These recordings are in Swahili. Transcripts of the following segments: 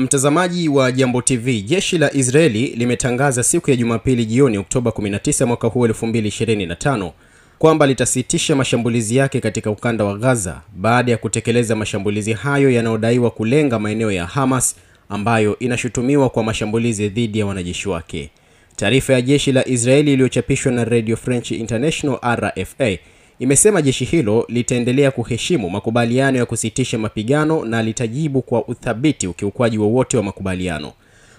Mtazamaji wa Jambo TV, jeshi la Israeli limetangaza siku ya Jumapili jioni Oktoba 19 mwaka huu 2025 kwamba litasitisha mashambulizi yake katika ukanda wa Gaza baada ya kutekeleza mashambulizi hayo yanayodaiwa kulenga maeneo ya Hamas ambayo inashutumiwa kwa mashambulizi dhidi ya wanajeshi wake. Taarifa ya jeshi la Israeli iliyochapishwa na Radio France International RFA imesema jeshi hilo litaendelea kuheshimu makubaliano ya kusitisha mapigano na litajibu kwa uthabiti ukiukwaji wowote wa makubaliano.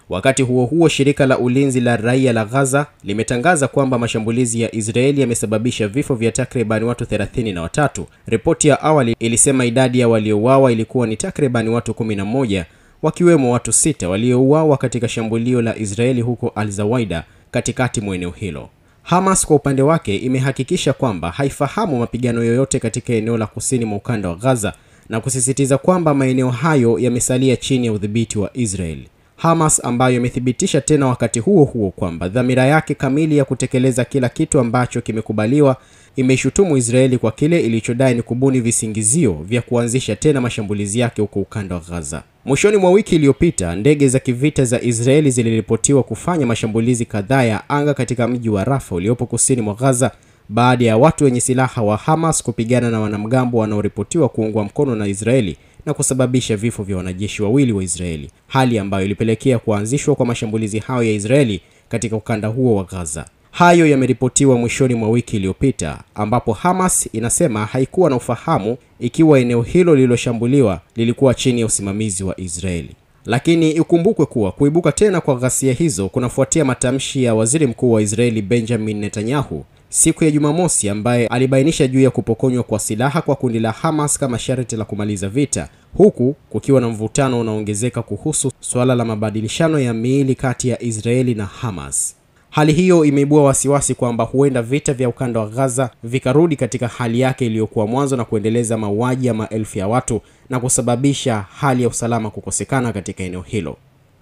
Wakati huo huo, shirika la ulinzi la raia la Gaza limetangaza kwamba mashambulizi ya Israeli yamesababisha vifo vya takriban watu 33. Ripoti ya awali ilisema idadi ya waliouawa ilikuwa ni takriban watu 11, wakiwemo watu 6 waliouawa katika shambulio la Israeli huko Al-Zawaida katikati mwa eneo hilo. Hamas kwa upande wake imehakikisha kwamba haifahamu mapigano yoyote katika eneo la kusini mwa ukanda wa Gaza na kusisitiza kwamba maeneo hayo yamesalia chini ya udhibiti wa Israeli. Hamas ambayo imethibitisha tena wakati huo huo kwamba dhamira yake kamili ya kutekeleza kila kitu ambacho kimekubaliwa, imeshutumu Israeli kwa kile ilichodai ni kubuni visingizio vya kuanzisha tena mashambulizi yake huko ukanda wa Gaza. Mwishoni mwa wiki iliyopita, ndege za kivita za Israeli ziliripotiwa kufanya mashambulizi kadhaa ya anga katika mji wa Rafah uliopo kusini mwa Gaza baada ya watu wenye silaha wa Hamas kupigana na wanamgambo wanaoripotiwa kuungwa mkono na Israeli na kusababisha vifo vya wanajeshi wawili wa Israeli, hali ambayo ilipelekea kuanzishwa kwa mashambulizi hayo ya Israeli katika ukanda huo wa Gaza. Hayo yameripotiwa mwishoni mwa wiki iliyopita, ambapo Hamas inasema haikuwa na ufahamu ikiwa eneo hilo lililoshambuliwa lilikuwa chini ya usimamizi wa Israeli. Lakini ikumbukwe kuwa kuibuka tena kwa ghasia hizo kunafuatia matamshi ya Waziri Mkuu wa Israeli Benjamin Netanyahu siku ya Jumamosi, ambaye alibainisha juu ya kupokonywa kwa silaha kwa kundi la Hamas kama sharti la kumaliza vita, huku kukiwa na mvutano unaoongezeka kuhusu swala la mabadilishano ya miili kati ya Israeli na Hamas. Hali hiyo imeibua wasiwasi kwamba huenda vita vya ukanda wa Gaza vikarudi katika hali yake iliyokuwa mwanzo na kuendeleza mauaji ya maelfu ya watu na kusababisha hali ya usalama kukosekana katika eneo hilo.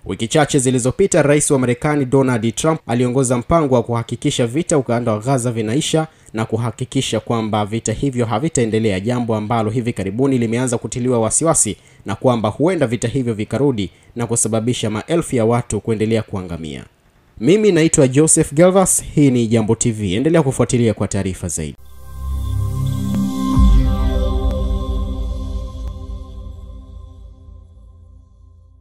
Wiki chache zilizopita, Rais wa Marekani Donald Trump aliongoza mpango wa kuhakikisha vita ukanda wa Gaza vinaisha na kuhakikisha kwamba vita hivyo havitaendelea, jambo ambalo hivi karibuni limeanza kutiliwa wasiwasi na kwamba huenda vita hivyo vikarudi na kusababisha maelfu ya watu kuendelea kuangamia. Mimi naitwa Joseph Galvas, hii ni Jambo TV. Endelea kufuatilia kwa taarifa zaidi.